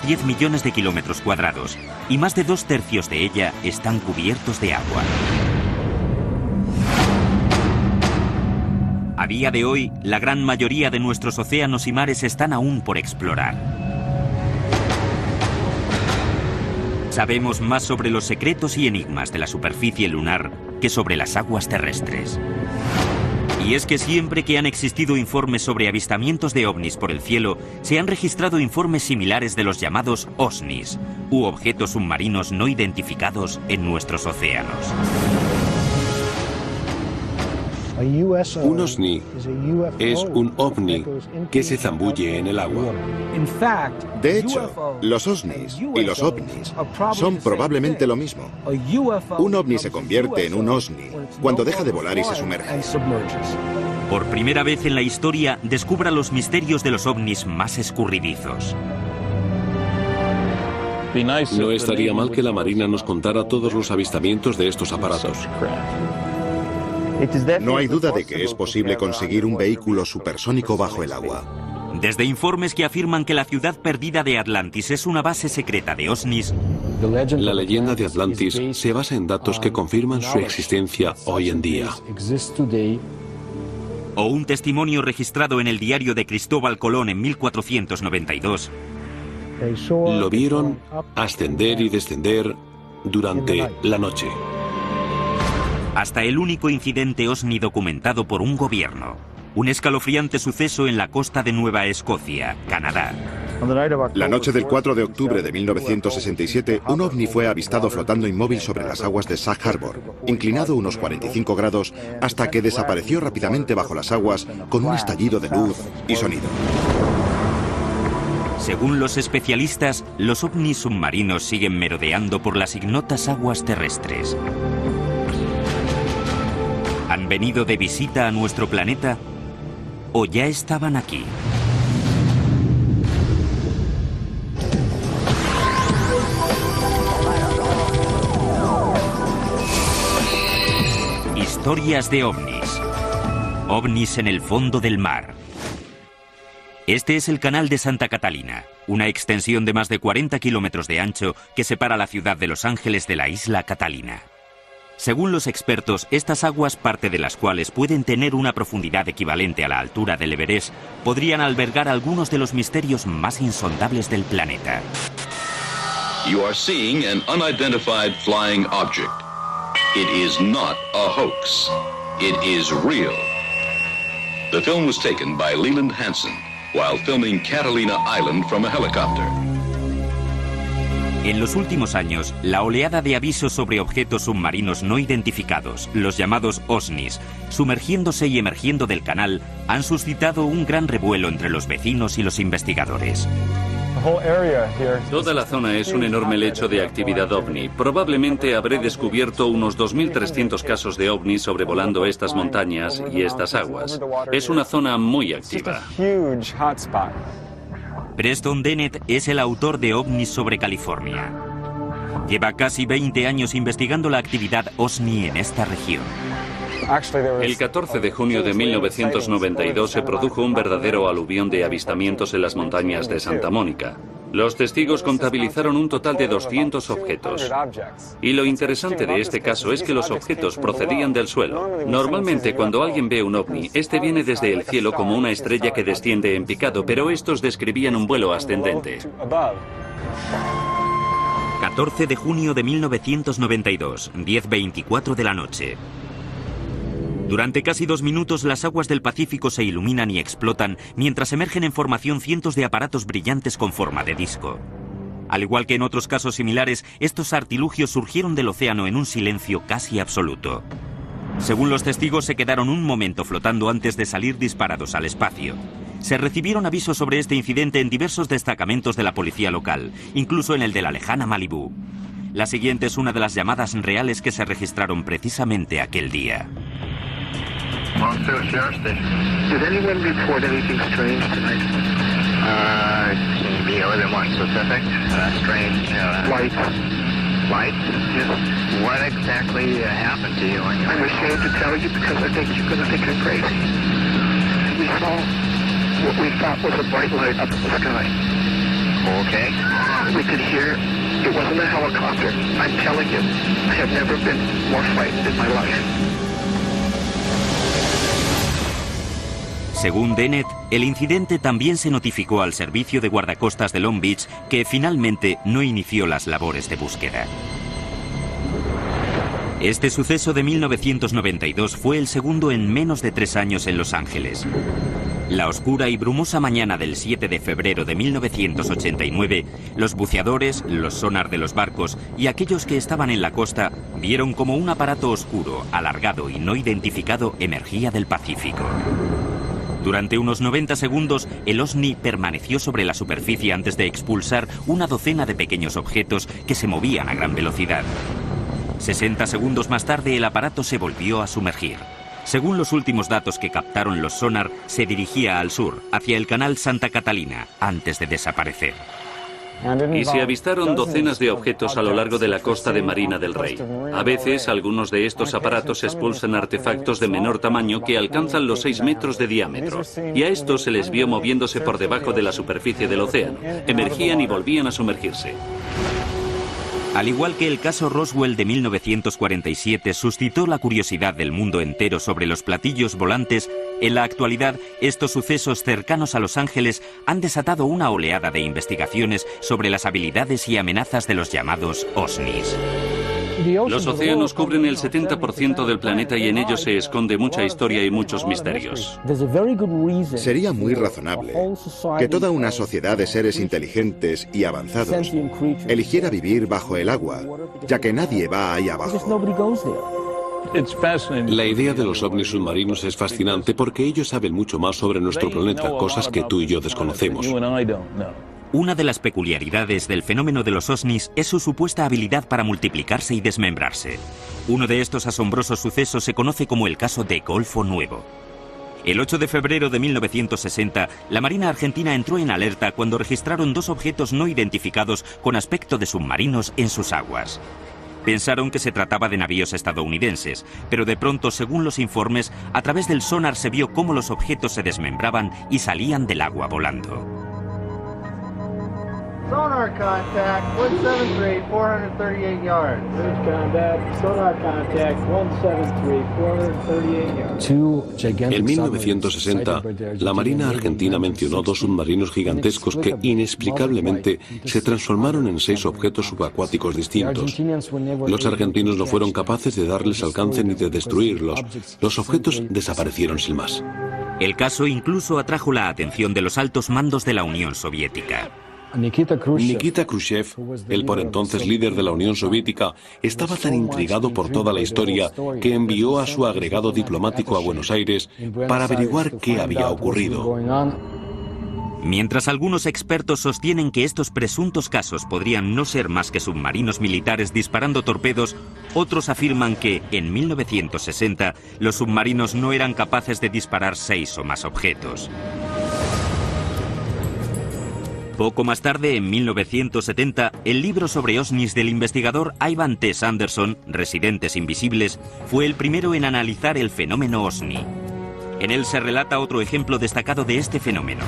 10 millones de kilómetros cuadrados y más de 2/3 de ella están cubiertos de agua. A día de hoy, la gran mayoría de nuestros océanos y mares están aún por explorar. Sabemos más sobre los secretos y enigmas de la superficie lunar que sobre las aguas terrestres. Y es que siempre que han existido informes sobre avistamientos de ovnis por el cielo, se han registrado informes similares de los llamados OSNIs, u objetos submarinos no identificados en nuestros océanos. Un OSNI es un ovni que se zambulle en el agua. De hecho, los OSNIs y los ovnis son probablemente lo mismo. Un ovni se convierte en un OSNI cuando deja de volar y se sumerge. Por primera vez en la historia, descubra los misterios de los ovnis más escurridizos. No estaría mal que la Marina nos contara todos los avistamientos de estos aparatos. No hay duda de que es posible conseguir un vehículo supersónico bajo el agua. Desde informes que afirman que la ciudad perdida de Atlantis es una base secreta de OSNIs, La leyenda de Atlantis se basa en datos que confirman su existencia hoy en día. o un testimonio registrado en el diario de Cristóbal Colón en 1492, Lo vieron ascender y descender durante la noche. hasta el único incidente OSNI documentado por un gobierno, un escalofriante suceso en la costa de Nueva Escocia, Canadá. La noche del 4 de octubre de 1967, un ovni fue avistado flotando inmóvil sobre las aguas de Sag Harbor, inclinado unos 45 grados, hasta que desapareció rápidamente bajo las aguas con un estallido de luz y sonido. Según los especialistas, los ovnis submarinos siguen merodeando por las ignotas aguas terrestres. ¿Han venido de visita a nuestro planeta o ya estaban aquí? Historias de ovnis. OVNIs en el fondo del mar. Este es el Canal de Santa Catalina, una extensión de más de 40 kilómetros de ancho que separa la ciudad de Los Ángeles de la isla Catalina. Según los expertos, estas aguas, parte de las cuales pueden tener una profundidad equivalente a la altura del Everest, podrían albergar algunos de los misterios más insondables del planeta. You are seeing an unidentified flying object. It is not a hoax. It is real. The film was taken by Leland Hansen while filming Catalina Island from a helicopter. En los últimos años, la oleada de avisos sobre objetos submarinos no identificados, los llamados OSNIs, sumergiéndose y emergiendo del canal, han suscitado un gran revuelo entre los vecinos y los investigadores. Toda la zona es un enorme lecho de actividad ovni. Probablemente habré descubierto unos 2.300 casos de ovnis sobrevolando estas montañas y estas aguas. Es una zona muy activa. Preston Dennett es el autor de OVNIs sobre California. Lleva casi 20 años investigando la actividad OSNI en esta región. El 14 de junio de 1992 se produjo un verdadero aluvión de avistamientos en las montañas de Santa Mónica. Los testigos contabilizaron un total de 200 objetos. Y lo interesante de este caso es que los objetos procedían del suelo. Normalmente cuando alguien ve un ovni, este viene desde el cielo como una estrella que desciende en picado, pero estos describían un vuelo ascendente. 14 de junio de 1992, 10:24 de la noche. Durante casi 2 minutos las aguas del Pacífico se iluminan y explotan mientras emergen en formación cientos de aparatos brillantes con forma de disco. Al igual que en otros casos similares, estos artilugios surgieron del océano en un silencio casi absoluto. Según los testigos, se quedaron un momento flotando antes de salir disparados al espacio. Se recibieron avisos sobre este incidente en diversos destacamentos de la policía local, incluso en el de la lejana Malibú. La siguiente es una de las llamadas reales que se registraron precisamente aquel día. Monster Sheriff Station. Did anyone report anything strange tonight? Can you be a little more specific? Strange. Lights. Lights? Yes. What exactly happened to you? I'm ashamed to tell you because I think you're going to think I'm crazy. We saw what we thought was a bright light up in the sky. Okay. We could hear it wasn't a helicopter. I'm telling you, I have never been more frightened in my life. Según Dennett, el incidente también se notificó al servicio de guardacostas de Long Beach, que finalmente no inició las labores de búsqueda. Este suceso de 1992 fue el segundo en menos de 3 años en Los Ángeles. La oscura y brumosa mañana del 7 de febrero de 1989, los buceadores, los sonar de los barcos y aquellos que estaban en la costa vieron como un aparato oscuro, alargado y no identificado emergía del Pacífico. Durante unos 90 segundos, el OSNI permaneció sobre la superficie antes de expulsar una docena de pequeños objetos que se movían a gran velocidad. 60 segundos más tarde, el aparato se volvió a sumergir. Según los últimos datos que captaron los sonar, se dirigía al sur, hacia el canal Santa Catalina, antes de desaparecer. Y se avistaron docenas de objetos a lo largo de la costa de Marina del Rey. A veces, algunos de estos aparatos expulsan artefactos de menor tamaño que alcanzan los 6 metros de diámetro. Y a estos se les vio moviéndose por debajo de la superficie del océano. Emergían y volvían a sumergirse. Al igual que el caso Roswell de 1947 suscitó la curiosidad del mundo entero sobre los platillos volantes, en la actualidad estos sucesos cercanos a Los Ángeles han desatado una oleada de investigaciones sobre las habilidades y amenazas de los llamados OSNIs. Los océanos cubren el 70% del planeta y en ellos se esconde mucha historia y muchos misterios. Sería muy razonable que toda una sociedad de seres inteligentes y avanzados eligiera vivir bajo el agua, ya que nadie va ahí abajo. La idea de los ovnis submarinos es fascinante porque ellos saben mucho más sobre nuestro planeta, cosas que tú y yo desconocemos. Una de las peculiaridades del fenómeno de los OSNIs es su supuesta habilidad para multiplicarse y desmembrarse. Uno de estos asombrosos sucesos se conoce como el caso de Golfo Nuevo. El 8 de febrero de 1960, la Marina Argentina entró en alerta cuando registraron 2 objetos no identificados con aspecto de submarinos en sus aguas. Pensaron que se trataba de navíos estadounidenses, pero de pronto, según los informes, a través del sonar se vio cómo los objetos se desmembraban y salían del agua volando. Sonar contact, 173, 438 yards. Sonar contact, 173, 438 yards. En 1960, la Marina Argentina mencionó 2 submarinos gigantescos que inexplicablemente se transformaron en 6 objetos subacuáticos distintos. Los argentinos no fueron capaces de darles alcance ni de destruirlos. Los objetos desaparecieron sin más. El caso incluso atrajo la atención de los altos mandos de la Unión Soviética. Nikita Khrushchev, el por entonces líder de la Unión Soviética, estaba tan intrigado por toda la historia que envió a su agregado diplomático a Buenos Aires para averiguar qué había ocurrido. Mientras algunos expertos sostienen que estos presuntos casos podrían no ser más que submarinos militares disparando torpedos, otros afirman que, en 1960, los submarinos no eran capaces de disparar 6 o más objetos. Poco más tarde, en 1970, el libro sobre OSNIs del investigador Ivan T. Sanderson, Residentes Invisibles, fue el primero en analizar el fenómeno OSNI. En él se relata otro ejemplo destacado de este fenómeno.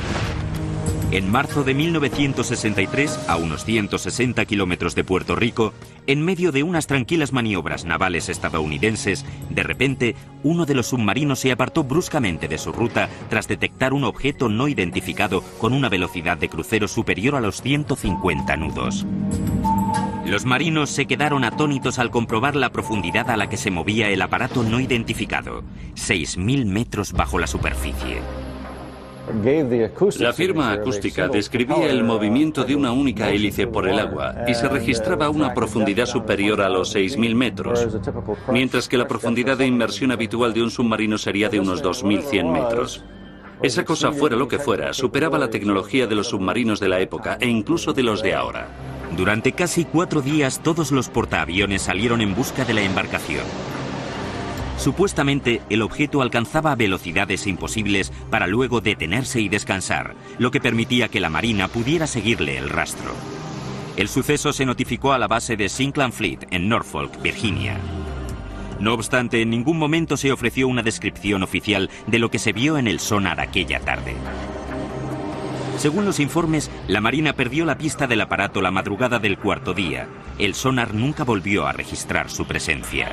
En marzo de 1963, a unos 160 kilómetros de Puerto Rico, en medio de unas tranquilas maniobras navales estadounidenses, de repente, uno de los submarinos se apartó bruscamente de su ruta tras detectar un objeto no identificado con una velocidad de crucero superior a los 150 nudos. Los marinos se quedaron atónitos al comprobar la profundidad a la que se movía el aparato no identificado, 6.000 metros bajo la superficie. La firma acústica describía el movimiento de una única hélice por el agua y se registraba a una profundidad superior a los 6.000 metros, mientras que la profundidad de inmersión habitual de un submarino sería de unos 2.100 metros. Esa cosa, fuera lo que fuera, superaba la tecnología de los submarinos de la época e incluso de los de ahora. Durante casi 4 días, todos los portaaviones salieron en busca de la embarcación. Supuestamente, el objeto alcanzaba velocidades imposibles para luego detenerse y descansar, lo que permitía que la Marina pudiera seguirle el rastro. El suceso se notificó a la base de Sinclair Fleet en Norfolk, Virginia. No obstante, en ningún momento se ofreció una descripción oficial de lo que se vio en el sonar aquella tarde. Según los informes, la Marina perdió la pista del aparato la madrugada del cuarto día. El sonar nunca volvió a registrar su presencia.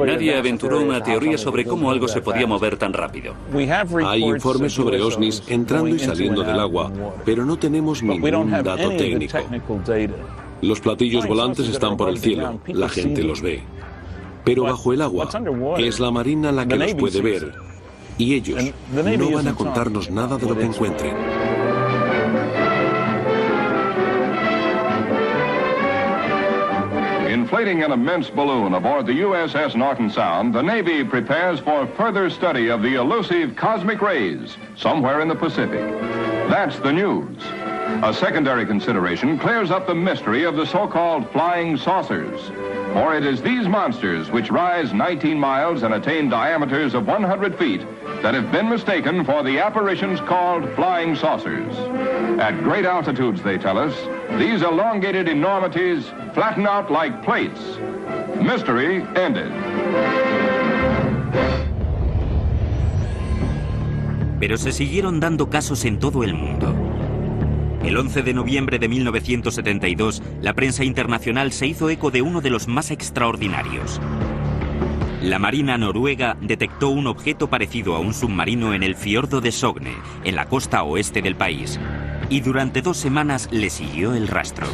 Nadie aventuró una teoría sobre cómo algo se podía mover tan rápido. Hay informes sobre ovnis entrando y saliendo del agua, pero no tenemos ningún dato técnico. Los platillos volantes están por el cielo, la gente los ve. Pero bajo el agua es la Marina la que los puede ver. Y ellos no van a contarnos nada de lo que encuentren. Inflating an immense balloon aboard the USS Norton Sound, the Navy prepares for further study of the elusive cosmic rays somewhere in the Pacific. That's the news. A secondary consideration clears up the mystery of the so-called flying saucers. For it is these monsters, which rise 19 miles and attain diameters of 100 feet, that have been mistaken for the apparitions called flying saucers. At great altitudes, they tell us, these elongated enormities flatten out like plates. Mystery ended. Pero se siguieron dando casos en todo el mundo. El 11 de noviembre de 1972, la prensa internacional se hizo eco de uno de los más extraordinarios. La Marina noruega detectó un objeto parecido a un submarino en el fiordo de Sogne, en la costa oeste del país, y durante 2 semanas le siguió el rastro.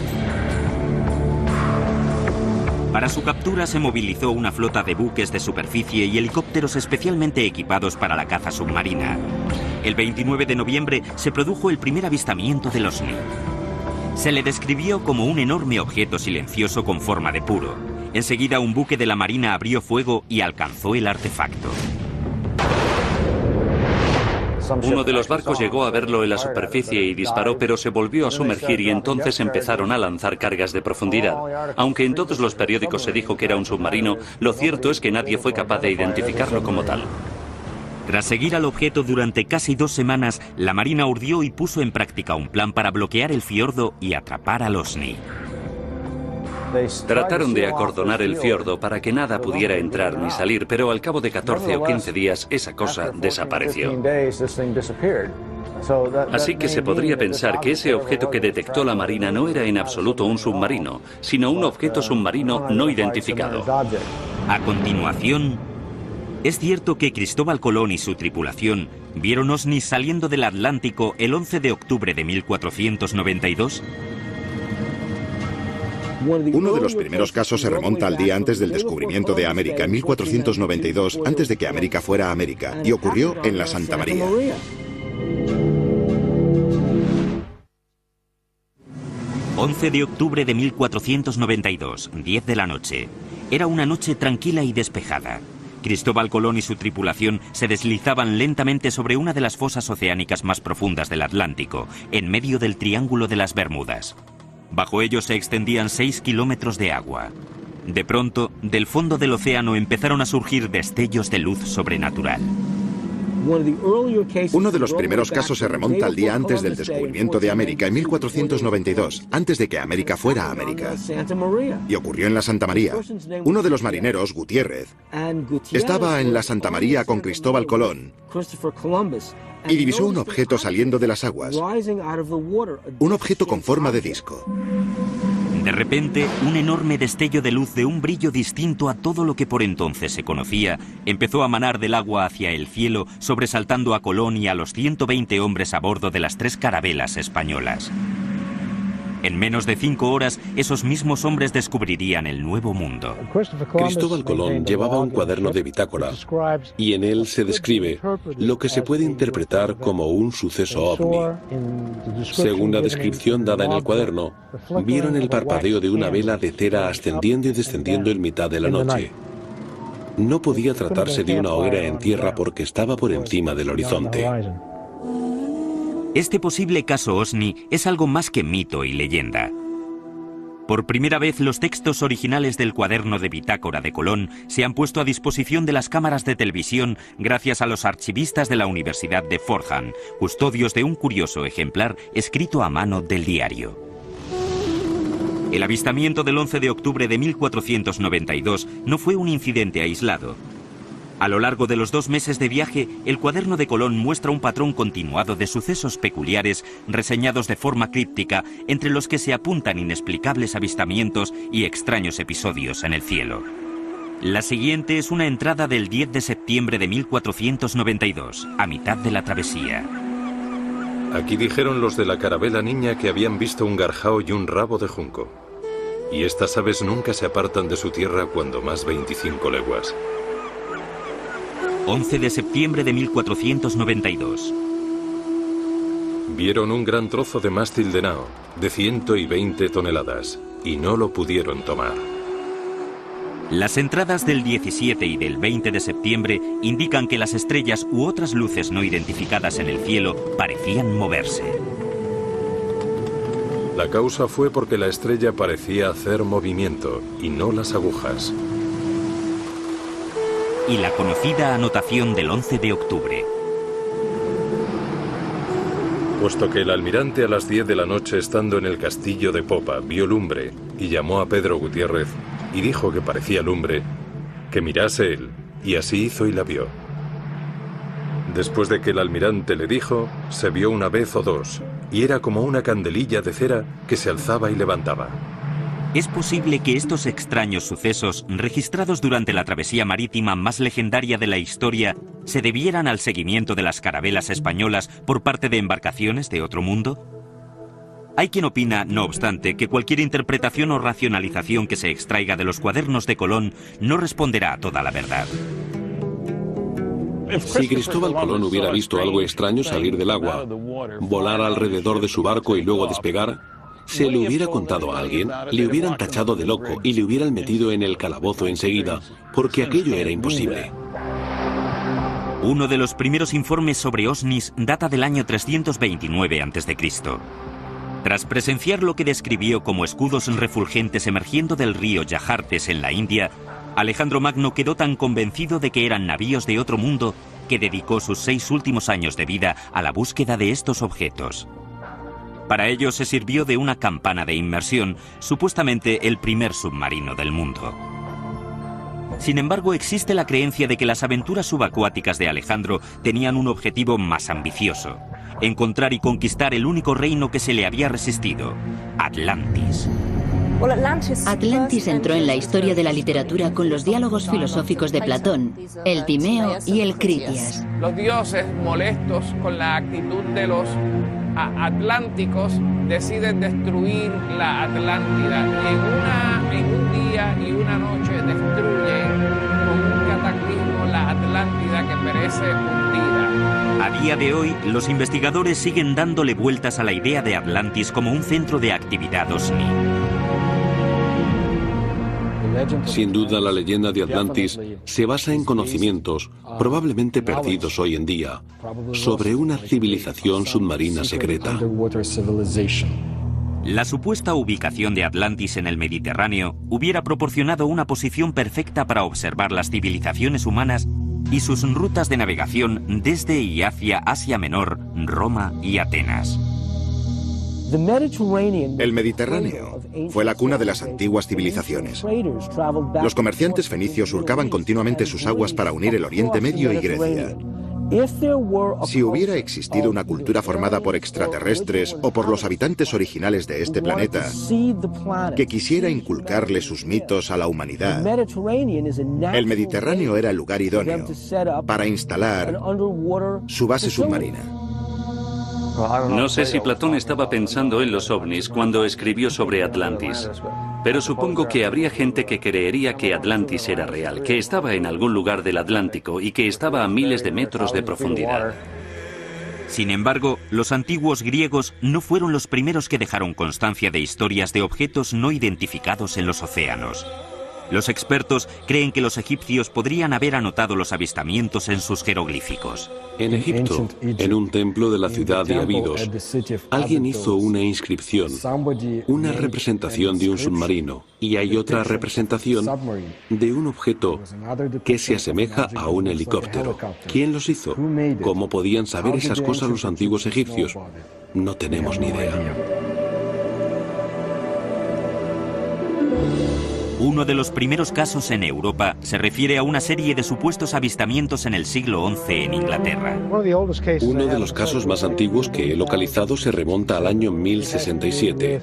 Para su captura se movilizó una flota de buques de superficie y helicópteros especialmente equipados para la caza submarina. El 29 de noviembre se produjo el primer avistamiento del OVNI. Se le describió como un enorme objeto silencioso con forma de puro. Enseguida un buque de la Marina abrió fuego y alcanzó el artefacto. Uno de los barcos llegó a verlo en la superficie y disparó, pero se volvió a sumergir y entonces empezaron a lanzar cargas de profundidad. Aunque en todos los periódicos se dijo que era un submarino, lo cierto es que nadie fue capaz de identificarlo como tal. Tras seguir al objeto durante casi 2 semanas, la Marina urdió y puso en práctica un plan para bloquear el fiordo y atrapar al OVNI. Trataron de acordonar el fiordo para que nada pudiera entrar ni salir, pero al cabo de 14 o 15 días esa cosa desapareció. Así que se podría pensar que ese objeto que detectó la Marina no era en absoluto un submarino, sino un objeto submarino no identificado. A continuación, ¿es cierto que Cristóbal Colón y su tripulación vieron ovnis saliendo del Atlántico el 11 de octubre de 1492? Uno de los primeros casos se remonta al día antes del descubrimiento de América, en 1492, antes de que América fuera América, y ocurrió en la Santa María. ...11 de octubre de 1492, 10 de la noche. Era una noche tranquila y despejada. Cristóbal Colón y su tripulación se deslizaban lentamente sobre una de las fosas oceánicas más profundas del Atlántico, en medio del Triángulo de las Bermudas. Bajo ellos se extendían 6 kilómetros de agua. De pronto, del fondo del océano empezaron a surgir destellos de luz sobrenatural. Uno de los primeros casos se remonta al día antes del descubrimiento de América, en 1492, antes de que América fuera América. Y ocurrió en la Santa María. Uno de los marineros, Gutiérrez, estaba en la Santa María con Cristóbal Colón y divisó un objeto saliendo de las aguas. Un objeto con forma de disco. De repente, un enorme destello de luz de un brillo distinto a todo lo que por entonces se conocía empezó a manar del agua hacia el cielo, sobresaltando a Colón y a los 120 hombres a bordo de las 3 carabelas españolas. En menos de 5 horas, esos mismos hombres descubrirían el Nuevo Mundo. Cristóbal Colón llevaba un cuaderno de bitácora y en él se describe lo que se puede interpretar como un suceso ovni. Según la descripción dada en el cuaderno, vieron el parpadeo de una vela de cera ascendiendo y descendiendo en mitad de la noche. No podía tratarse de una hoguera en tierra porque estaba por encima del horizonte. Este posible caso OVNI es algo más que mito y leyenda. Por primera vez, los textos originales del cuaderno de bitácora de Colón se han puesto a disposición de las cámaras de televisión gracias a los archivistas de la Universidad de Fordham, custodios de un curioso ejemplar escrito a mano del diario. El avistamiento del 11 de octubre de 1492 no fue un incidente aislado. A lo largo de los 2 meses de viaje, el cuaderno de Colón muestra un patrón continuado de sucesos peculiares reseñados de forma críptica, entre los que se apuntan inexplicables avistamientos y extraños episodios en el cielo. La siguiente es una entrada del 10 de septiembre de 1492, a mitad de la travesía. Aquí dijeron los de la carabela niña que habían visto un garjao y un rabo de junco. Y estas aves nunca se apartan de su tierra cuando más 25 leguas. 11 de septiembre de 1492. Vieron un gran trozo de mástil de nao, de 120 toneladas, y no lo pudieron tomar. Las entradas del 17 y del 20 de septiembre indican que las estrellas u otras luces no identificadas en el cielo parecían moverse. La causa fue porque la estrella parecía hacer movimiento, y no las agujas. Y la conocida anotación del 11 de octubre. Puesto que el almirante a las 10 de la noche, estando en el castillo de popa, vio lumbre y llamó a Pedro Gutiérrez y dijo que parecía lumbre, que mirase él, y así hizo y la vio. Después de que el almirante le dijo, se vio una vez o dos, y era como una candelilla de cera que se alzaba y levantaba. Es posible que estos extraños sucesos, registrados durante la travesía marítima más legendaria de la historia, se debieran al seguimiento de las carabelas españolas por parte de embarcaciones de otro mundo. Hay quien opina, no obstante, que cualquier interpretación o racionalización que se extraiga de los cuadernos de Colón no responderá a toda la verdad. Si Cristóbal Colón hubiera visto algo extraño salir del agua, volar alrededor de su barco y luego despegar, se le hubiera contado a alguien, le hubieran tachado de loco y le hubieran metido en el calabozo enseguida, porque aquello era imposible. Uno de los primeros informes sobre ovnis data del año 329 a.C. Tras presenciar lo que describió como escudos refulgentes emergiendo del río Yajartes en la India, Alejandro Magno quedó tan convencido de que eran navíos de otro mundo que dedicó sus 6 últimos años de vida a la búsqueda de estos objetos. Para ello se sirvió de una campana de inmersión, supuestamente el primer submarino del mundo. Sin embargo, existe la creencia de que las aventuras subacuáticas de Alejandro tenían un objetivo más ambicioso: encontrar y conquistar el único reino que se le había resistido, Atlantis. Atlantis entró en la historia de la literatura con los diálogos filosóficos de Platón, el Timeo y el Critias. Los dioses, molestos con la actitud de los atlánticos, deciden destruir la Atlántida y en un día y una noche destruyen con un cataclismo la Atlántida que perece hundida. A día de hoy, los investigadores siguen dándole vueltas a la idea de Atlantis como un centro de actividad ovni. Sin duda, la leyenda de Atlantis se basa en conocimientos, probablemente perdidos hoy en día, sobre una civilización submarina secreta. La supuesta ubicación de Atlantis en el Mediterráneo hubiera proporcionado una posición perfecta para observar las civilizaciones humanas y sus rutas de navegación desde y hacia Asia Menor, Roma y Atenas. El Mediterráneo fue la cuna de las antiguas civilizaciones. Los comerciantes fenicios surcaban continuamente sus aguas para unir el Oriente Medio y Grecia. Si hubiera existido una cultura formada por extraterrestres o por los habitantes originales de este planeta que quisiera inculcarle sus mitos a la humanidad, el Mediterráneo era el lugar idóneo para instalar su base submarina. No sé si Platón estaba pensando en los ovnis cuando escribió sobre Atlantis, pero supongo que habría gente que creería que Atlantis era real, que estaba en algún lugar del Atlántico y que estaba a miles de metros de profundidad. Sin embargo, los antiguos griegos no fueron los primeros que dejaron constancia de historias de objetos no identificados en los océanos. Los expertos creen que los egipcios podrían haber anotado los avistamientos en sus jeroglíficos. En Egipto, en un templo de la ciudad de Abidos, alguien hizo una inscripción, una representación de un submarino, y hay otra representación de un objeto que se asemeja a un helicóptero. ¿Quién los hizo? ¿Cómo podían saber esas cosas los antiguos egipcios? No tenemos ni idea. Uno de los primeros casos en Europa se refiere a una serie de supuestos avistamientos en el siglo XI en Inglaterra. Uno de los casos más antiguos que he localizado se remonta al año 1067.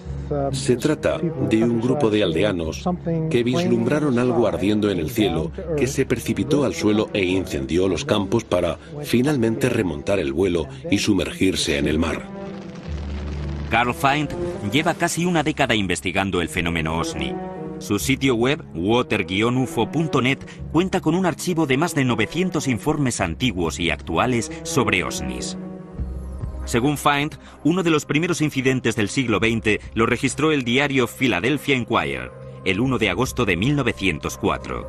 Se trata de un grupo de aldeanos que vislumbraron algo ardiendo en el cielo que se precipitó al suelo e incendió los campos para finalmente remontar el vuelo y sumergirse en el mar. Carl Find lleva casi una década investigando el fenómeno OSNI. Su sitio web, water-ufo.net, cuenta con un archivo de más de 900 informes antiguos y actuales sobre OSNIs. Según Find, uno de los primeros incidentes del siglo XX lo registró el diario Philadelphia Inquirer, el 1 de agosto de 1904.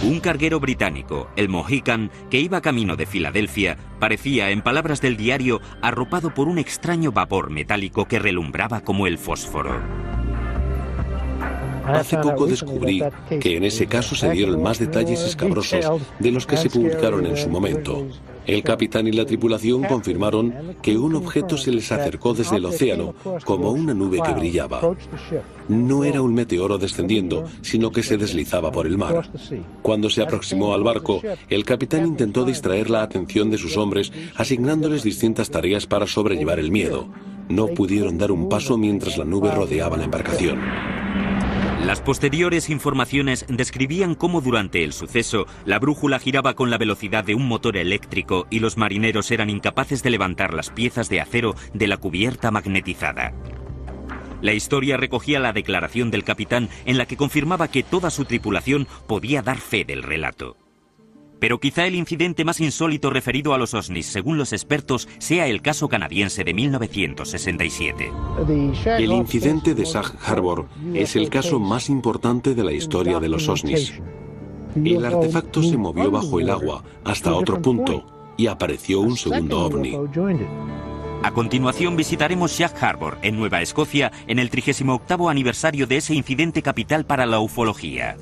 Un carguero británico, el Mohican, que iba camino de Filadelfia, parecía, en palabras del diario, arropado por un extraño vapor metálico que relumbraba como el fósforo. Hace poco descubrí que en ese caso se dieron más detalles escabrosos de los que se publicaron en su momento. El capitán y la tripulación confirmaron que un objeto se les acercó desde el océano como una nube que brillaba. No era un meteoro descendiendo, sino que se deslizaba por el mar. Cuando se aproximó al barco, el capitán intentó distraer la atención de sus hombres, asignándoles distintas tareas para sobrellevar el miedo. No pudieron dar un paso mientras la nube rodeaba la embarcación. Las posteriores informaciones describían cómo durante el suceso la brújula giraba con la velocidad de un motor eléctrico y los marineros eran incapaces de levantar las piezas de acero de la cubierta magnetizada. La historia recogía la declaración del capitán en la que confirmaba que toda su tripulación podía dar fe del relato. Pero quizá el incidente más insólito referido a los OSNIs, según los expertos, sea el caso canadiense de 1967. El incidente de Sag Harbor es el caso más importante de la historia de los OSNIs. El artefacto se movió bajo el agua hasta otro punto y apareció un segundo ovni. A continuación visitaremos Sag Harbor, en Nueva Escocia, en el 38º aniversario de ese incidente capital para la ufología.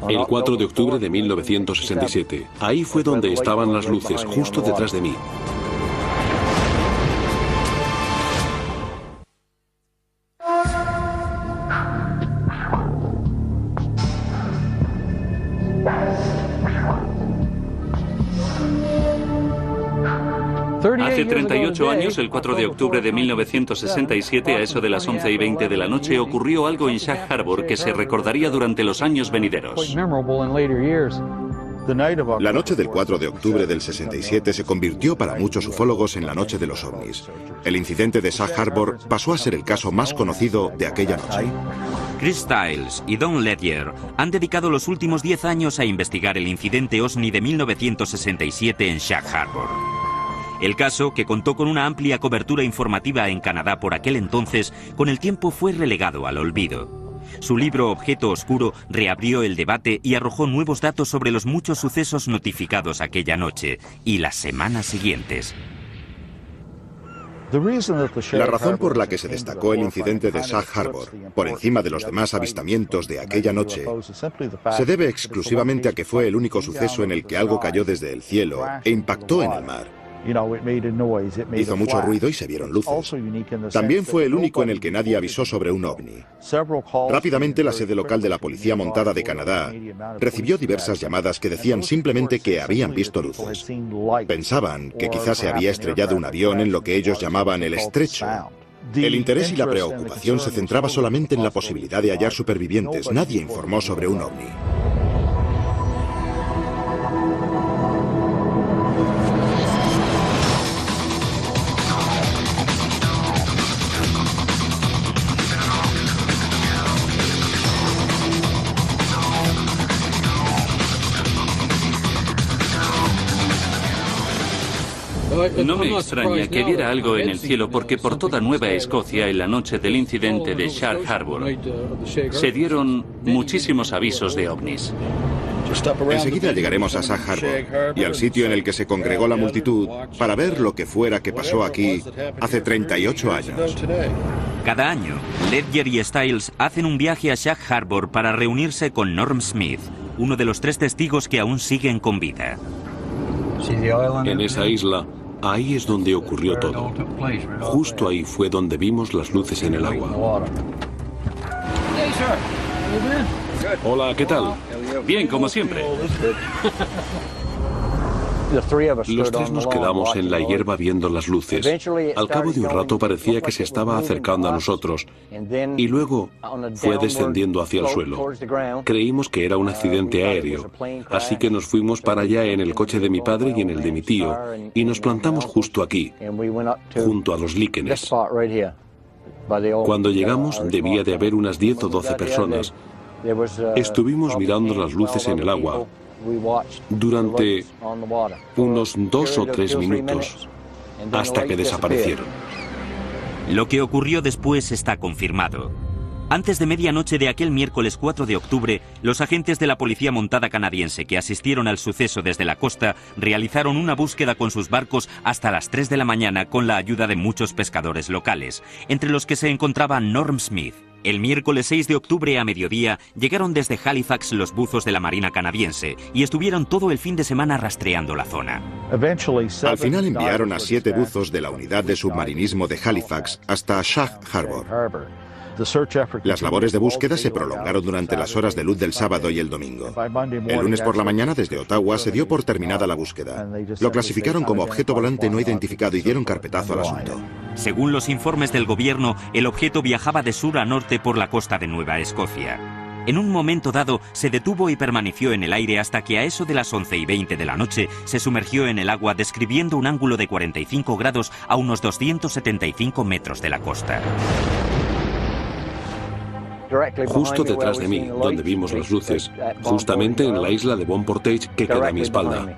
El 4 de octubre de 1967. Ahí fue donde estaban las luces, justo detrás de mí. Hace 38 años, el 4 de octubre de 1967, a eso de las 11:20 de la noche, ocurrió algo en Sag Harbor que se recordaría durante los años venideros. La noche del 4 de octubre del 67 se convirtió para muchos ufólogos en la noche de los ovnis. El incidente de Sag Harbor pasó a ser el caso más conocido de aquella noche. Chris Stiles y Don Ledger han dedicado los últimos 10 años a investigar el incidente OSNI de 1967 en Sag Harbor. El caso, que contó con una amplia cobertura informativa en Canadá por aquel entonces, con el tiempo fue relegado al olvido. Su libro Objeto Oscuro reabrió el debate y arrojó nuevos datos sobre los muchos sucesos notificados aquella noche y las semanas siguientes. La razón por la que se destacó el incidente de Sag Harbor, por encima de los demás avistamientos de aquella noche, se debe exclusivamente a que fue el único suceso en el que algo cayó desde el cielo e impactó en el mar. Hizo mucho ruido y se vieron luces. También fue el único en el que nadie avisó sobre un ovni. Rápidamente la sede local de la Policía Montada de Canadá recibió diversas llamadas que decían simplemente que habían visto luces. Pensaban que quizás se había estrellado un avión en lo que ellos llamaban el estrecho. El interés y la preocupación se centraba solamente en la posibilidad de hallar supervivientes. Nadie informó sobre un ovni. No me extraña que viera algo en el cielo porque por toda Nueva Escocia en la noche del incidente de Sag Harbor se dieron muchísimos avisos de ovnis. Enseguida llegaremos a Sag Harbor y al sitio en el que se congregó la multitud para ver lo que fuera que pasó aquí hace 38 años. Cada año, Ledger y Stiles hacen un viaje a Sag Harbor para reunirse con Norm Smith, uno de los 3 testigos que aún siguen con vida. En esa isla, ahí es donde ocurrió todo. Justo ahí fue donde vimos las luces en el agua. Hola, ¿qué tal? Bien, como siempre. Los tres nos quedamos en la hierba viendo las luces. Al cabo de un rato parecía que se estaba acercando a nosotros y luego fue descendiendo hacia el suelo. Creímos que era un accidente aéreo, así que nos fuimos para allá en el coche de mi padre y en el de mi tío y nos plantamos justo aquí, junto a los líquenes. Cuando llegamos debía de haber unas 10 o 12 personas. Estuvimos mirando las luces en el agua durante unos 2 o 3 minutos, hasta que desaparecieron. Lo que ocurrió después está confirmado. Antes de medianoche de aquel miércoles 4 de octubre, los agentes de la Policía Montada canadiense que asistieron al suceso desde la costa realizaron una búsqueda con sus barcos hasta las 3 de la mañana con la ayuda de muchos pescadores locales, entre los que se encontraba Norm Smith. El miércoles 6 de octubre a mediodía llegaron desde Halifax los buzos de la Marina canadiense y estuvieron todo el fin de semana rastreando la zona. Al final enviaron a 7 buzos de la unidad de submarinismo de Halifax hasta Sag Harbor. Las labores de búsqueda se prolongaron durante las horas de luz del sábado y el domingo. El lunes por la mañana desde Ottawa se dio por terminada la búsqueda. Lo clasificaron como objeto volante no identificado y dieron carpetazo al asunto. Según los informes del gobierno, el objeto viajaba de sur a norte por la costa de Nueva Escocia. En un momento dado se detuvo y permaneció en el aire hasta que a eso de las 11:20 de la noche se sumergió en el agua describiendo un ángulo de 45 grados a unos 275 metros de la costa. Justo detrás de mí, donde vimos las luces, justamente en la isla de Bon Portage que queda a mi espalda.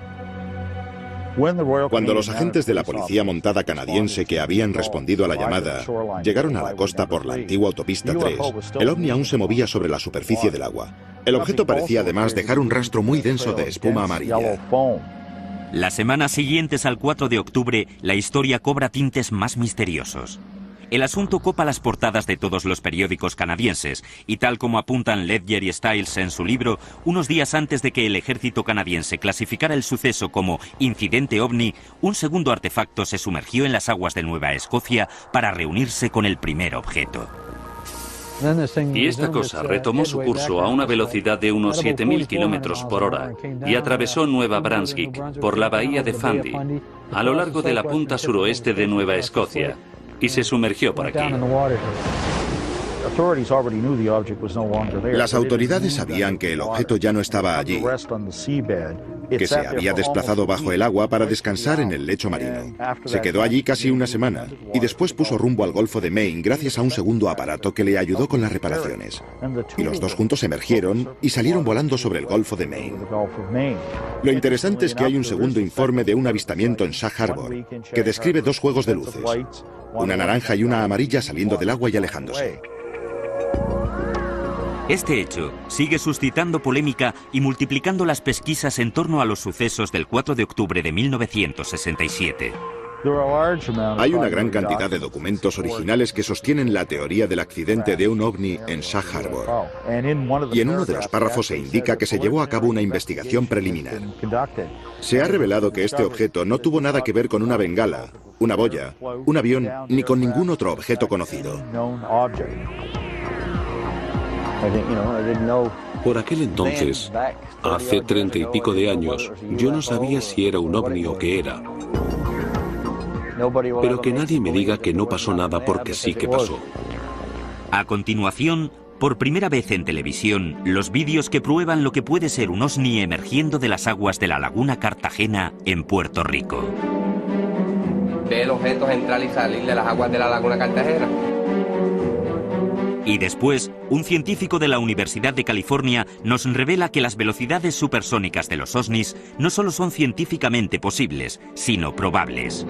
Cuando los agentes de la Policía Montada canadiense que habían respondido a la llamada llegaron a la costa por la antigua autopista 3, el ovni aún se movía sobre la superficie del agua. El objeto parecía además dejar un rastro muy denso de espuma amarilla. Las semanas siguientes al 4 de octubre, la historia cobra tintes más misteriosos. El asunto copa las portadas de todos los periódicos canadienses, y tal como apuntan Ledger y Stiles en su libro, unos días antes de que el ejército canadiense clasificara el suceso como incidente ovni, un segundo artefacto se sumergió en las aguas de Nueva Escocia para reunirse con el primer objeto. Y esta cosa retomó su curso a una velocidad de unos 7.000 kilómetros por hora y atravesó Nueva Brunswick por la bahía de Fundy, a lo largo de la punta suroeste de Nueva Escocia, y se sumergió por aquí. Las autoridades sabían que el objeto ya no estaba allí, que se había desplazado bajo el agua para descansar en el lecho marino. Se quedó allí casi una semana y después puso rumbo al Golfo de Maine gracias a un segundo aparato que le ayudó con las reparaciones. Y los dos juntos emergieron y salieron volando sobre el Golfo de Maine. Lo interesante es que hay un segundo informe de un avistamiento en Sag Harbor que describe 2 juegos de luces, una naranja y una amarilla saliendo del agua y alejándose. Este hecho sigue suscitando polémica y multiplicando las pesquisas en torno a los sucesos del 4 de octubre de 1967. Hay una gran cantidad de documentos originales que sostienen la teoría del accidente de un ovni en Sag Harbor. Y en uno de los párrafos se indica que se llevó a cabo una investigación preliminar. Se ha revelado que este objeto no tuvo nada que ver con una bengala, una boya, un avión, ni con ningún otro objeto conocido. Por aquel entonces, hace 30 y pico de años, yo no sabía si era un ovni o qué era. Pero que nadie me diga que no pasó nada porque sí que pasó. A continuación, por primera vez en televisión, los vídeos que prueban lo que puede ser un ovni emergiendo de las aguas de la laguna Cartagena en Puerto Rico. Ve el objeto entrar y salir de las aguas de la laguna Cartagena. Y después, un científico de la Universidad de California nos revela que las velocidades supersónicas de los ovnis no solo son científicamente posibles, sino probables.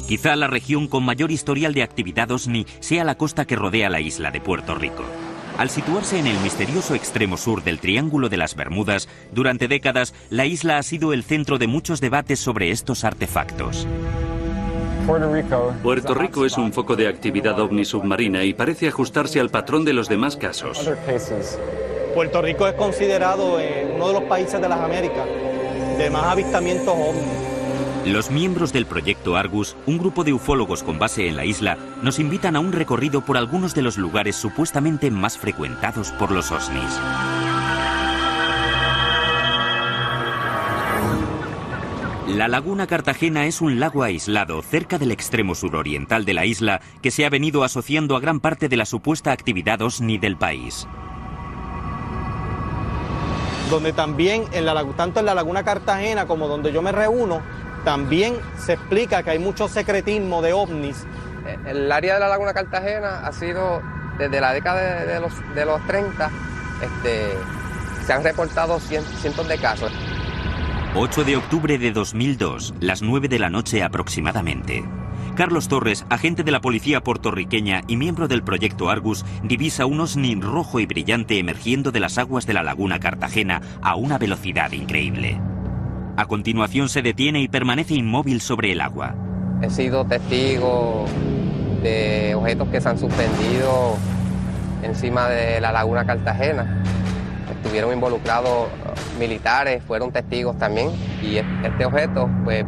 Quizá la región con mayor historial de actividad ovni sea la costa que rodea la isla de Puerto Rico. Al situarse en el misterioso extremo sur del Triángulo de las Bermudas, durante décadas la isla ha sido el centro de muchos debates sobre estos artefactos. Puerto Rico es un foco de actividad ovni submarina y parece ajustarse al patrón de los demás casos. Puerto Rico es considerado uno de los países de las Américas de más avistamientos ovni. Los miembros del proyecto Argus, un grupo de ufólogos con base en la isla, nos invitan a un recorrido por algunos de los lugares supuestamente más frecuentados por los ovnis. La Laguna Cartagena es un lago aislado cerca del extremo suroriental de la isla que se ha venido asociando a gran parte de la supuesta actividad ovni del país. Donde también, tanto en la Laguna Cartagena como donde yo me reúno, también se explica que hay mucho secretismo de ovnis. El área de la Laguna Cartagena ha sido, desde la década de los 30, se han reportado cientos de casos. 8 de octubre de 2002, las 9 de la noche aproximadamente. Carlos Torres, agente de la policía puertorriqueña y miembro del proyecto Argus, divisa un ovni rojo y brillante emergiendo de las aguas de la Laguna Cartagena a una velocidad increíble. A continuación se detiene y permanece inmóvil sobre el agua. He sido testigo de objetos que se han suspendido encima de la Laguna Cartagena. Estuvieron involucrados militares, fueron testigos también, y este objeto pues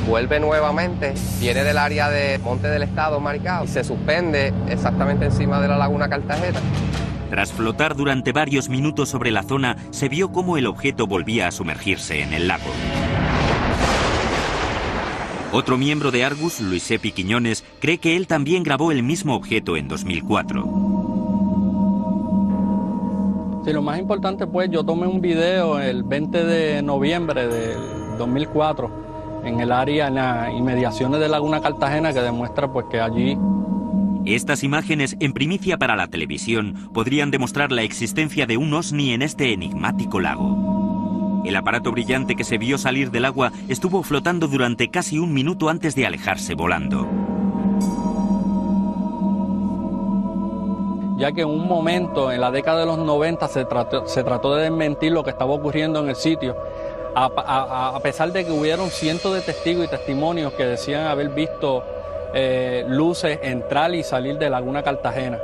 vuelve nuevamente, viene del área de Monte del Estado, Maricao, y se suspende exactamente encima de la Laguna Cartagena. Tras flotar durante varios minutos sobre la zona, se vio cómo el objeto volvía a sumergirse en el lago. Otro miembro de Argus, Luis Epi Quiñones, cree que él también grabó el mismo objeto en 2004. Sí, lo más importante, pues, yo tomé un video el 20 de noviembre del 2004 en el área, en las inmediaciones de Laguna Cartagena, que demuestra, pues, que allí... Estas imágenes, en primicia para la televisión, podrían demostrar la existencia de un ovni en este enigmático lago. El aparato brillante que se vio salir del agua estuvo flotando durante casi un minuto antes de alejarse volando. Ya que en un momento, en la década de los 90, se trató de desmentir lo que estaba ocurriendo en el sitio, a pesar de que hubieron cientos de testigos y testimonios que decían haber visto luces entrar y salir de Laguna Cartagena.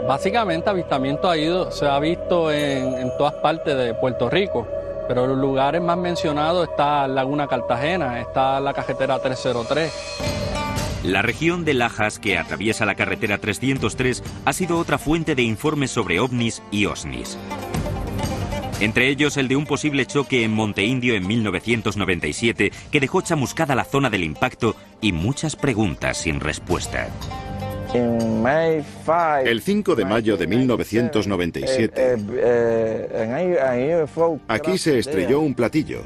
Básicamente, avistamiento se ha visto en todas partes de Puerto Rico, pero los lugares más mencionados está Laguna Cartagena, está la carretera 303. La región de Lajas, que atraviesa la carretera 303, ha sido otra fuente de informes sobre ovnis y osnis. Entre ellos el de un posible choque en Monte Indio en 1997 que dejó chamuscada la zona del impacto y muchas preguntas sin respuesta. El 5 de mayo de 1997, aquí se estrelló un platillo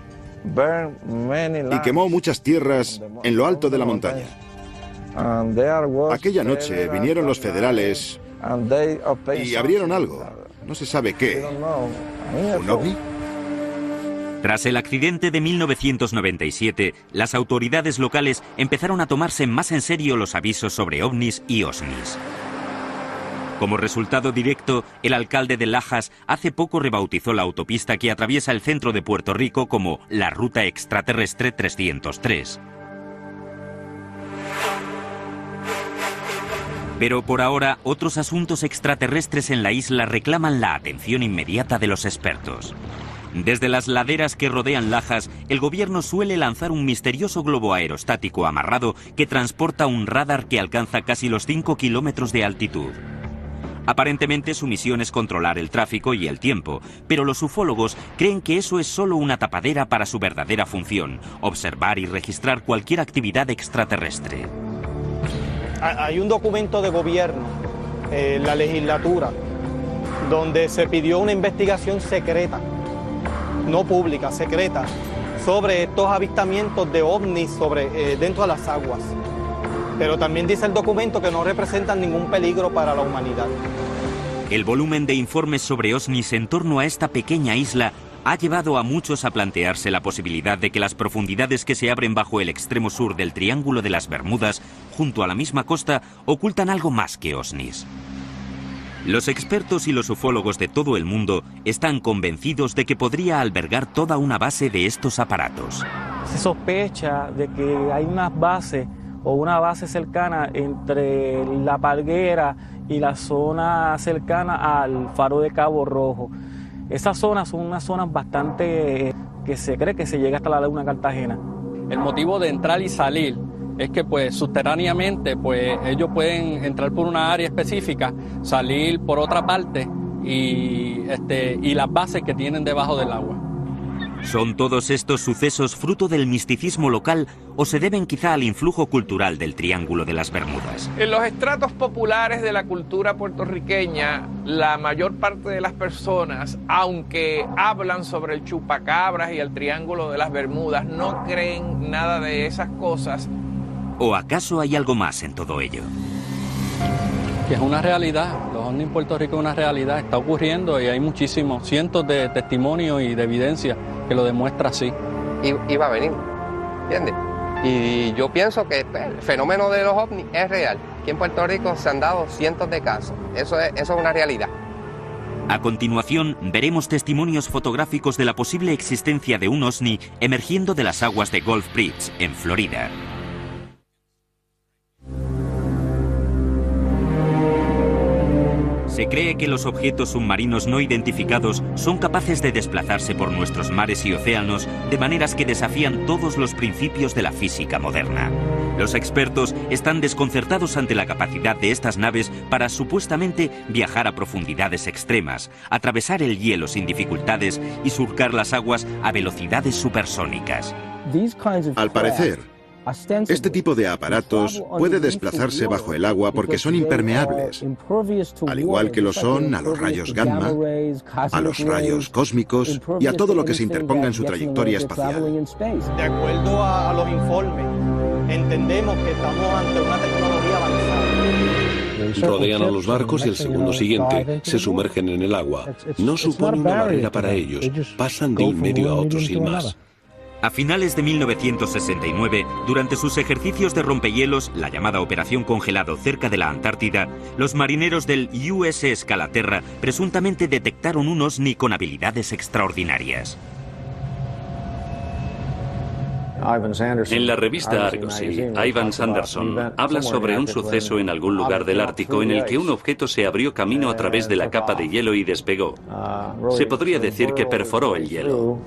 y quemó muchas tierras en lo alto de la montaña. Aquella noche vinieron los federales y abrieron algo. No se sabe qué. ¿Un ovni? Tras el accidente de 1997, las autoridades locales empezaron a tomarse más en serio los avisos sobre ovnis y osnis. Como resultado directo, el alcalde de Lajas hace poco rebautizó la autopista que atraviesa el centro de Puerto Rico como la Ruta Extraterrestre 303. Pero por ahora, otros asuntos extraterrestres en la isla reclaman la atención inmediata de los expertos. Desde las laderas que rodean Lajas, el gobierno suele lanzar un misterioso globo aerostático amarrado que transporta un radar que alcanza casi los 5 kilómetros de altitud. Aparentemente su misión es controlar el tráfico y el tiempo, pero los ufólogos creen que eso es solo una tapadera para su verdadera función, observar y registrar cualquier actividad extraterrestre. Hay un documento de gobierno, la legislatura, donde se pidió una investigación secreta, no pública, secreta, sobre estos avistamientos de ovnis dentro de las aguas. Pero también dice el documento que no representan ningún peligro para la humanidad. El volumen de informes sobre ovnis en torno a esta pequeña isla ha llevado a muchos a plantearse la posibilidad de que las profundidades que se abren bajo el extremo sur del Triángulo de las Bermudas, junto a la misma costa, ocultan algo más que ovnis. Los expertos y los ufólogos de todo el mundo están convencidos de que podría albergar toda una base de estos aparatos. Se sospecha de que hay una base cercana entre La Palguera y la zona cercana al faro de Cabo Rojo. Esas zonas son unas zonas bastante que se cree que se llega hasta la Laguna Cartagena. El motivo de entrar y salir es que pues subterráneamente pues ellos pueden entrar por una área específica, salir por otra parte y las bases que tienen debajo del agua. ¿Son todos estos sucesos fruto del misticismo local o se deben quizá al influjo cultural del Triángulo de las Bermudas? En los estratos populares de la cultura puertorriqueña, la mayor parte de las personas, aunque hablan sobre el chupacabras y el Triángulo de las Bermudas, no creen nada de esas cosas. ¿O acaso hay algo más en todo ello? Que es una realidad, los ovnis en Puerto Rico es una realidad, está ocurriendo y hay muchísimos, cientos de testimonios y de evidencia que lo demuestra así. Y va a venir, ¿entiendes? Y yo pienso que el fenómeno de los ovnis es real. Aquí en Puerto Rico se han dado cientos de casos, eso es una realidad. A continuación, veremos testimonios fotográficos de la posible existencia de un ovni emergiendo de las aguas de Gulf Breeze, en Florida. Se cree que los objetos submarinos no identificados son capaces de desplazarse por nuestros mares y océanos de maneras que desafían todos los principios de la física moderna. Los expertos están desconcertados ante la capacidad de estas naves para supuestamente viajar a profundidades extremas, atravesar el hielo sin dificultades y surcar las aguas a velocidades supersónicas. Al parecer, este tipo de aparatos puede desplazarse bajo el agua porque son impermeables, al igual que lo son a los rayos gamma, a los rayos cósmicos y a todo lo que se interponga en su trayectoria espacial. De acuerdo a los informes, entendemos que estamos ante una tecnología avanzada. Rodean a los barcos y el segundo siguiente se sumergen en el agua. No supone una barrera para ellos, pasan de un medio a otro sin más. A finales de 1969, durante sus ejercicios de rompehielos, la llamada Operación Congelado cerca de la Antártida, los marineros del USS Calaterra presuntamente detectaron un ovni con habilidades extraordinarias. En la revista Argosy, Ivan Sanderson habla sobre un suceso en algún lugar del Ártico en el que un objeto se abrió camino a través de la capa de hielo y despegó. Se podría decir que perforó el hielo.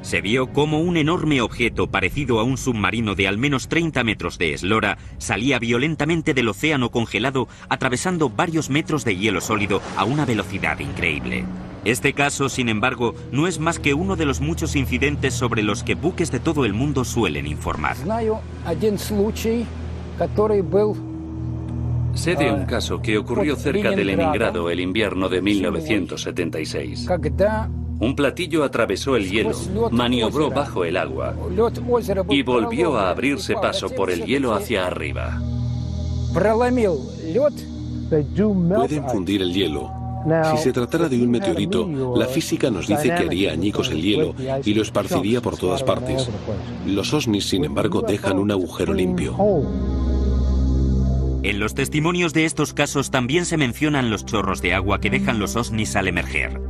Se vio cómo un enorme objeto parecido a un submarino de al menos 30 metros de eslora salía violentamente del océano congelado, atravesando varios metros de hielo sólido a una velocidad increíble. Este caso, sin embargo, no es más que uno de los muchos incidentes sobre los que buques de todo el mundo suelen informar. Sé de un caso que ocurrió cerca de Leningrado el invierno de 1976. Un platillo atravesó el hielo, maniobró bajo el agua y volvió a abrirse paso por el hielo hacia arriba. Pueden fundir el hielo. Si se tratara de un meteorito, la física nos dice que haría añicos el hielo y lo esparciría por todas partes. Los ovnis, sin embargo, dejan un agujero limpio. En los testimonios de estos casos también se mencionan los chorros de agua que dejan los ovnis al emerger.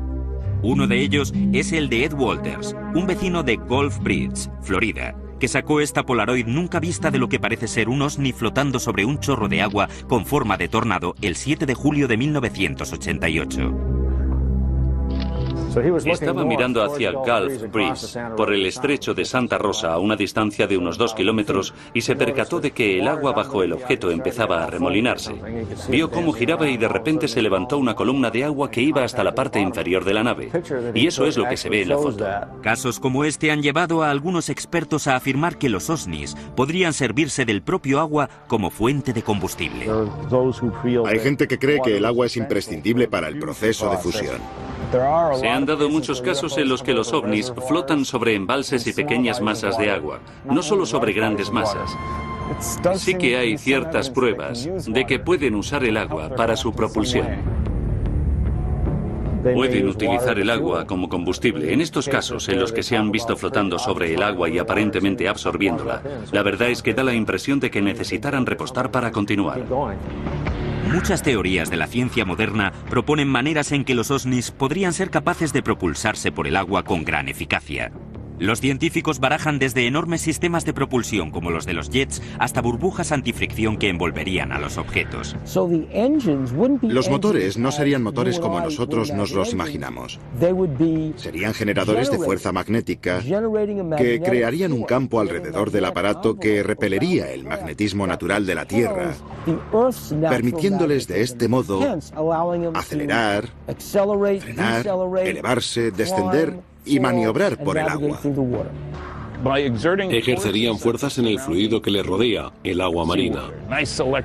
Uno de ellos es el de Ed Walters, un vecino de Gulf Breeze, Florida, que sacó esta Polaroid nunca vista de lo que parece ser un ovni flotando sobre un chorro de agua con forma de tornado el 7 de julio de 1988. Estaba mirando hacia el Gulf Breeze, por el estrecho de Santa Rosa a una distancia de unos 2 kilómetros y se percató de que el agua bajo el objeto empezaba a remolinarse. Vio cómo giraba y de repente se levantó una columna de agua que iba hasta la parte inferior de la nave. Y eso es lo que se ve en la foto. Casos como este han llevado a algunos expertos a afirmar que los ovnis podrían servirse del propio agua como fuente de combustible. Hay gente que cree que el agua es imprescindible para el proceso de fusión. Se han dado muchos casos en los que los ovnis flotan sobre embalses y pequeñas masas de agua, no solo sobre grandes masas. Sí que hay ciertas pruebas de que pueden usar el agua para su propulsión. Pueden utilizar el agua como combustible. En estos casos, en los que se han visto flotando sobre el agua y aparentemente absorbiéndola, la verdad es que da la impresión de que necesitaran repostar para continuar. Muchas teorías de la ciencia moderna proponen maneras en que los ovnis podrían ser capaces de propulsarse por el agua con gran eficacia. Los científicos barajan desde enormes sistemas de propulsión como los de los jets hasta burbujas antifricción que envolverían a los objetos. Los motores no serían motores como nosotros nos los imaginamos. Serían generadores de fuerza magnética que crearían un campo alrededor del aparato que repelería el magnetismo natural de la Tierra, permitiéndoles de este modo acelerar, frenar, elevarse, descender y maniobrar por el agua. Ejercerían fuerzas en el fluido que le rodea, el agua marina.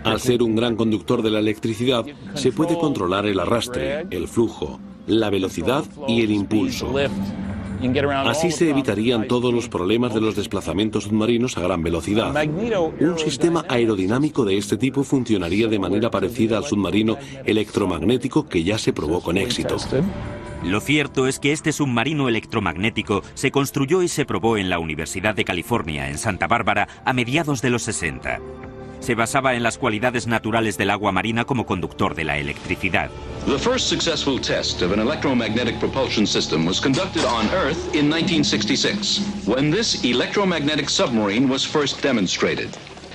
Al ser un gran conductor de la electricidad, se puede controlar el arrastre, el flujo, la velocidad y el impulso. Así se evitarían todos los problemas de los desplazamientos submarinos a gran velocidad. Un sistema aerodinámico de este tipo funcionaría de manera parecida al submarino electromagnético que ya se probó con éxito. Lo cierto es que este submarino electromagnético se construyó y se probó en la Universidad de California, en Santa Bárbara, a mediados de los 60. Se basaba en las cualidades naturales del agua marina como conductor de la electricidad. The first successful test of an electromagnetic propulsion system was conducted on Earth in 1966, when this electromagnetic submarine was first demonstrated.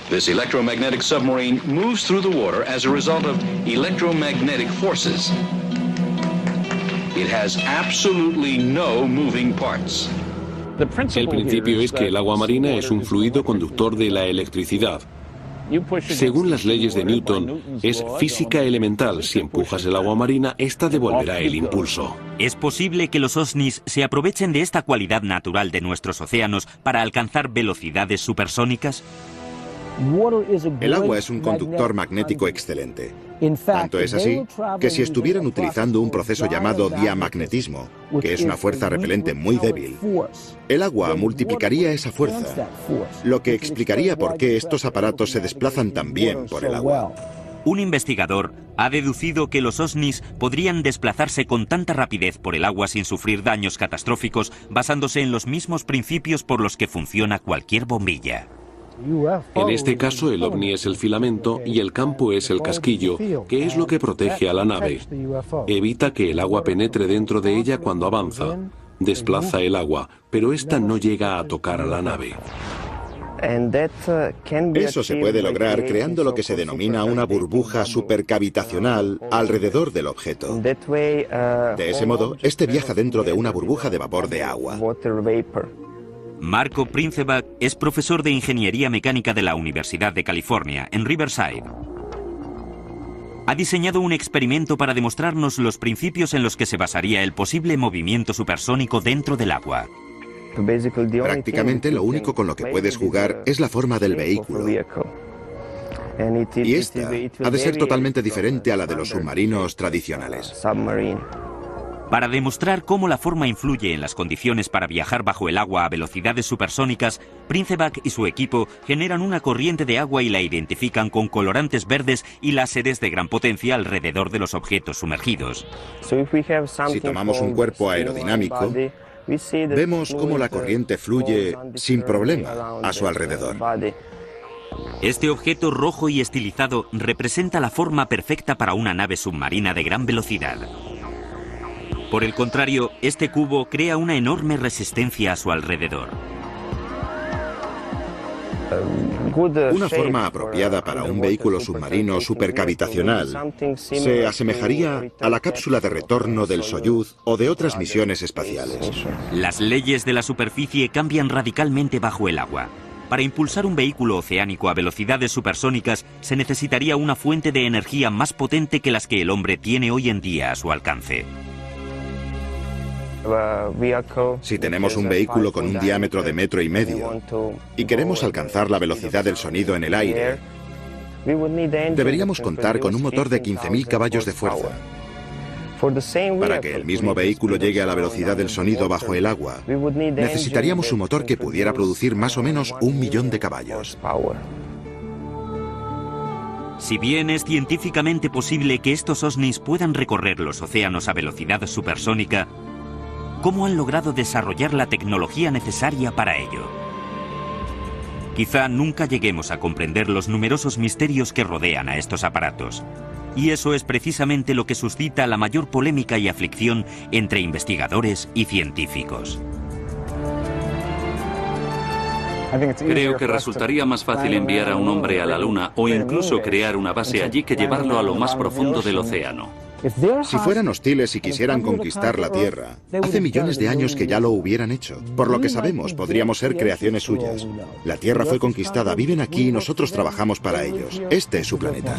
This electromagnetic submarine moves through the water as a result of electromagnetic forces. It has absolutely no moving parts. El principio es que el agua marina es un fluido conductor de la electricidad. Según las leyes de Newton, es física elemental. Si empujas el agua marina, esta devolverá el impulso. ¿Es posible que los OSNIs se aprovechen de esta cualidad natural de nuestros océanos para alcanzar velocidades supersónicas? El agua es un conductor magnético excelente. Tanto es así que si estuvieran utilizando un proceso llamado diamagnetismo, que es una fuerza repelente muy débil, el agua multiplicaría esa fuerza, lo que explicaría por qué estos aparatos se desplazan tan bien por el agua. Un investigador ha deducido que los OSNIs podrían desplazarse con tanta rapidez por el agua sin sufrir daños catastróficos, basándose en los mismos principios por los que funciona cualquier bombilla. En este caso, el ovni es el filamento y el campo es el casquillo, que es lo que protege a la nave. Evita que el agua penetre dentro de ella cuando avanza. Desplaza el agua, pero esta no llega a tocar a la nave. Eso se puede lograr creando lo que se denomina una burbuja supercavitacional alrededor del objeto. De ese modo, este viaja dentro de una burbuja de vapor de agua. Marco Princeback es profesor de Ingeniería Mecánica de la Universidad de California, en Riverside. Ha diseñado un experimento para demostrarnos los principios en los que se basaría el posible movimiento supersónico dentro del agua. Prácticamente lo único con lo que puedes jugar es la forma del vehículo. Y esta ha de ser totalmente diferente a la de los submarinos tradicionales. Para demostrar cómo la forma influye en las condiciones para viajar bajo el agua a velocidades supersónicas, Princeback y su equipo generan una corriente de agua y la identifican con colorantes verdes y láseres de gran potencia alrededor de los objetos sumergidos. Si tomamos un cuerpo aerodinámico, vemos cómo la corriente fluye sin problema a su alrededor. Este objeto rojo y estilizado representa la forma perfecta para una nave submarina de gran velocidad. Por el contrario, este cubo crea una enorme resistencia a su alrededor. Una forma apropiada para un vehículo submarino supercavitacional se asemejaría a la cápsula de retorno del Soyuz o de otras misiones espaciales. Las leyes de la superficie cambian radicalmente bajo el agua. Para impulsar un vehículo oceánico a velocidades supersónicas se necesitaría una fuente de energía más potente que las que el hombre tiene hoy en día a su alcance. Si tenemos un vehículo con un diámetro de 1,5 metros y queremos alcanzar la velocidad del sonido en el aire, deberíamos contar con un motor de 15.000 caballos de fuerza. Para que el mismo vehículo llegue a la velocidad del sonido bajo el agua, necesitaríamos un motor que pudiera producir más o menos 1.000.000 de caballos. Si bien es científicamente posible que estos OSNIs puedan recorrer los océanos a velocidad supersónica, ¿cómo han logrado desarrollar la tecnología necesaria para ello? Quizá nunca lleguemos a comprender los numerosos misterios que rodean a estos aparatos. Y eso es precisamente lo que suscita la mayor polémica y aflicción entre investigadores y científicos. Creo que resultaría más fácil enviar a un hombre a la Luna o incluso crear una base allí que llevarlo a lo más profundo del océano. Si fueran hostiles y quisieran conquistar la Tierra, hace millones de años que ya lo hubieran hecho. Por lo que sabemos, podríamos ser creaciones suyas. La Tierra fue conquistada, viven aquí y nosotros trabajamos para ellos. Este es su planeta.